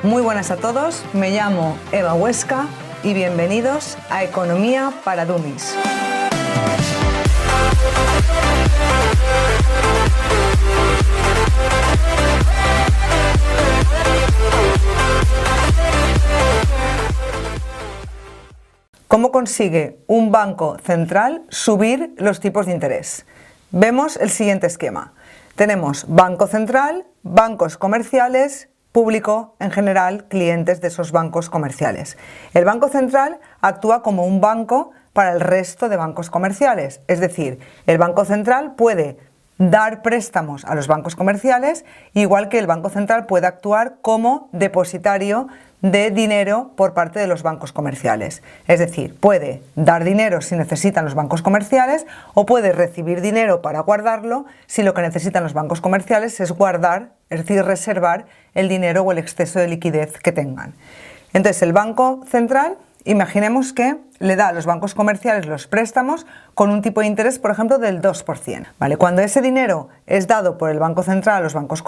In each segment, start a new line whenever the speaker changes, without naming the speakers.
Muy buenas a todos, me llamo Eva Huesca y bienvenidos a Economía para Dummies. ¿Cómo consigue un banco central subir los tipos de interés? Vemos el siguiente esquema. Tenemos banco central, bancos comerciales, público en general, clientes de esos bancos comerciales. El Banco Central actúa como un banco para el resto de bancos comerciales, es decir, el Banco Central puede dar préstamos a los bancos comerciales, igual que el Banco Central puede actuar como depositario de dinero por parte de los bancos comerciales. Es decir, puede dar dinero si necesitan los bancos comerciales o puede recibir dinero para guardarlo si lo que necesitan los bancos comerciales es guardar, es decir, reservar el dinero o el exceso de liquidez que tengan. Entonces, el Banco Central, imaginemos que le da a los bancos comerciales los préstamos con un tipo de interés, por ejemplo, del 2%. ¿Vale? Cuando ese dinero es dado por el Banco Central a los bancos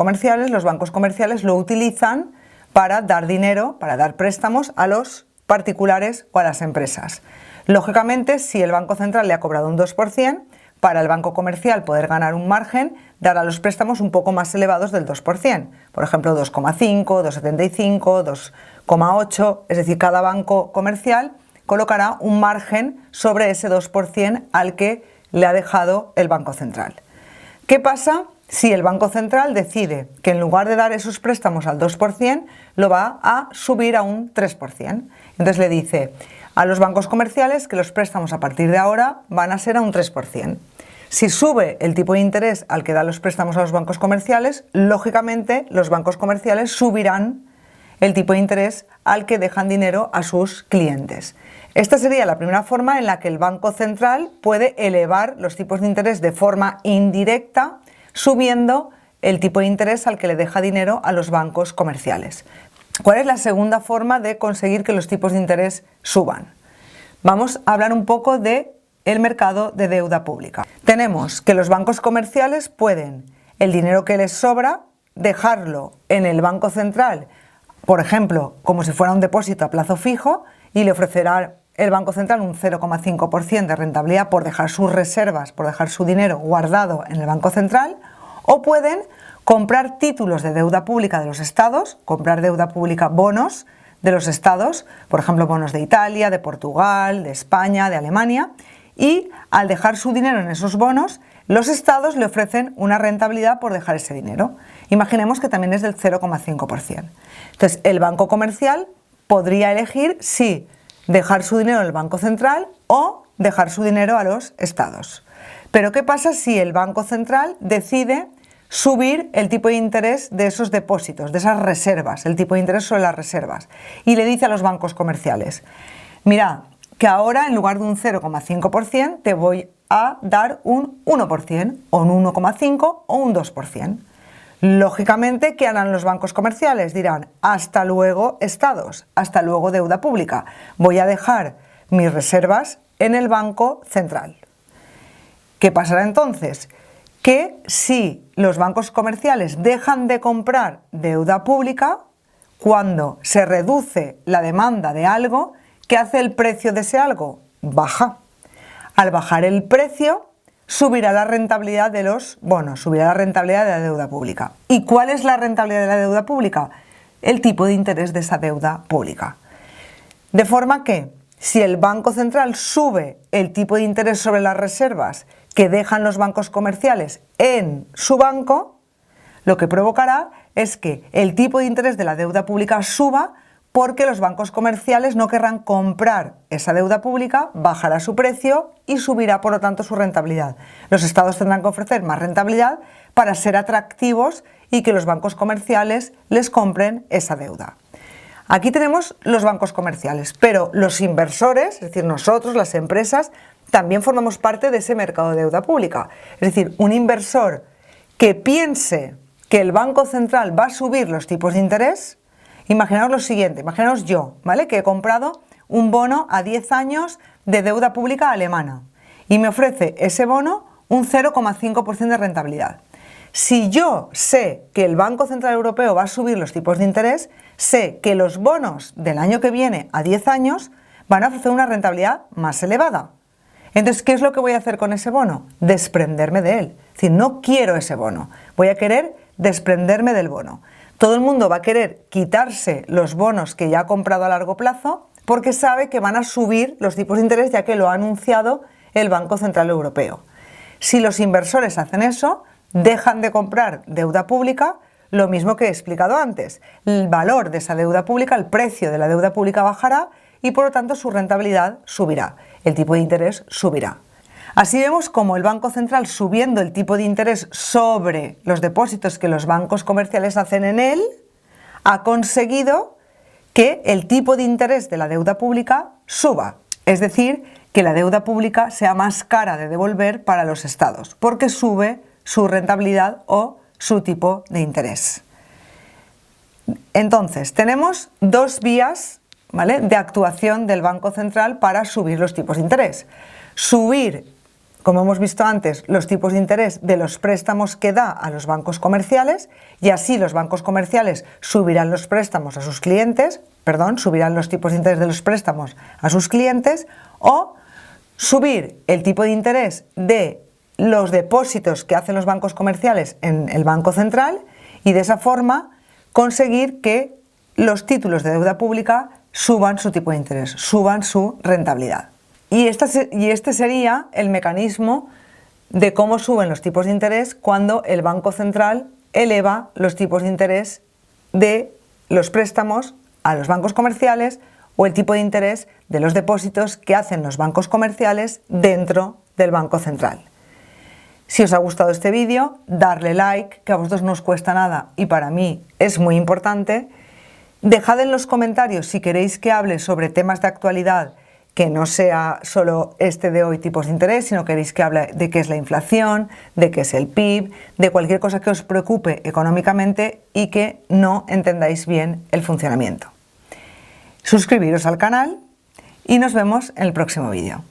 comerciales lo utilizan para dar dinero, para dar préstamos a los particulares o a las empresas. Lógicamente, si el Banco Central le ha cobrado un 2%, para el banco comercial poder ganar un margen, dará los préstamos un poco más elevados del 2%. Por ejemplo, 2,5, 2,75, 2,8, es decir, cada banco comercial colocará un margen sobre ese 2% al que le ha dejado el Banco Central. ¿Qué pasa si el Banco Central decide que en lugar de dar esos préstamos al 2%, lo va a subir a un 3%? Entonces le dice a los bancos comerciales que los préstamos a partir de ahora van a ser a un 3%. Si sube el tipo de interés al que dan los préstamos a los bancos comerciales, lógicamente los bancos comerciales subirán el tipo de interés al que dejan dinero a sus clientes. Esta sería la primera forma en la que el Banco Central puede elevar los tipos de interés de forma indirecta, subiendo el tipo de interés al que le deja dinero a los bancos comerciales. ¿Cuál es la segunda forma de conseguir que los tipos de interés suban? Vamos a hablar un poco de el mercado de deuda pública. Tenemos que los bancos comerciales pueden, el dinero que les sobra, dejarlo en el Banco Central, por ejemplo, como si fuera un depósito a plazo fijo, y le ofrecerá el Banco Central un 0,5% de rentabilidad por dejar sus reservas, por dejar su dinero guardado en el Banco Central, o pueden comprar títulos de deuda pública de los estados, comprar deuda pública, bonos de los estados, por ejemplo, bonos de Italia, de Portugal, de España, de Alemania, y al dejar su dinero en esos bonos, los estados le ofrecen una rentabilidad por dejar ese dinero. Imaginemos que también es del 0,5%. Entonces, el banco comercial podría elegir si dejar su dinero en el Banco Central o dejar su dinero a los estados. Pero ¿qué pasa si el Banco Central decide subir el tipo de interés de esos depósitos, de esas reservas, el tipo de interés sobre las reservas? Y le dice a los bancos comerciales, mira, que ahora en lugar de un 0,5% te voy a dar un 1% o un 1,5% o un 2%. Lógicamente, ¿qué harán los bancos comerciales? Dirán, hasta luego estados, hasta luego deuda pública, voy a dejar mis reservas en el Banco Central. ¿Qué pasará entonces? Que si los bancos comerciales dejan de comprar deuda pública, cuando se reduce la demanda de algo, ¿qué hace el precio de ese algo? Baja. Al bajar el precio, subirá la rentabilidad de los bonos, subirá la rentabilidad de la deuda pública. ¿Y cuál es la rentabilidad de la deuda pública? El tipo de interés de esa deuda pública. De forma que, si el Banco Central sube el tipo de interés sobre las reservas que dejan los bancos comerciales en su banco, lo que provocará es que el tipo de interés de la deuda pública suba porque los bancos comerciales no querrán comprar esa deuda pública, bajará su precio y subirá, por lo tanto, su rentabilidad. Los estados tendrán que ofrecer más rentabilidad para ser atractivos y que los bancos comerciales les compren esa deuda. Aquí tenemos los bancos comerciales, pero los inversores, es decir, nosotros, las empresas, también formamos parte de ese mercado de deuda pública. Es decir, un inversor que piense que el Banco Central va a subir los tipos de interés, imaginaos lo siguiente, imaginaos yo, ¿vale? Que he comprado un bono a 10 años de deuda pública alemana y me ofrece ese bono un 0,5% de rentabilidad. Si yo sé que el Banco Central Europeo va a subir los tipos de interés, sé que los bonos del año que viene a 10 años van a ofrecer una rentabilidad más elevada. Entonces, ¿qué es lo que voy a hacer con ese bono? Desprenderme de él. Es decir, no quiero ese bono, voy a querer desprenderme del bono. Todo el mundo va a querer quitarse los bonos que ya ha comprado a largo plazo porque sabe que van a subir los tipos de interés ya que lo ha anunciado el Banco Central Europeo. Si los inversores hacen eso, dejan de comprar deuda pública, lo mismo que he explicado antes. El valor de esa deuda pública, el precio de la deuda pública bajará y por lo tanto su rentabilidad subirá, el tipo de interés subirá. Así vemos como el Banco Central, subiendo el tipo de interés sobre los depósitos que los bancos comerciales hacen en él, ha conseguido que el tipo de interés de la deuda pública suba. Es decir, que la deuda pública sea más cara de devolver para los estados, porque sube su rentabilidad o su tipo de interés. Entonces, tenemos dos vías, ¿vale?, de actuación del Banco Central para subir los tipos de interés. Subir, como hemos visto antes, los tipos de interés de los préstamos que da a los bancos comerciales y así los bancos comerciales subirán los préstamos a sus clientes, subirán los tipos de interés de los préstamos a sus clientes, o subir el tipo de interés de los depósitos que hacen los bancos comerciales en el Banco Central y de esa forma conseguir que los títulos de deuda pública suban su tipo de interés, suban su rentabilidad. Y este sería el mecanismo de cómo suben los tipos de interés cuando el Banco Central eleva los tipos de interés de los préstamos a los bancos comerciales o el tipo de interés de los depósitos que hacen los bancos comerciales dentro del Banco Central. Si os ha gustado este vídeo, darle like, que a vosotros no os cuesta nada y para mí es muy importante. Dejad en los comentarios si queréis que hable sobre temas de actualidad, que no sea solo este de hoy, tipos de interés, sino queréis que hable de qué es la inflación, de qué es el PIB, de cualquier cosa que os preocupe económicamente y que no entendáis bien el funcionamiento. Suscribiros al canal y nos vemos en el próximo vídeo.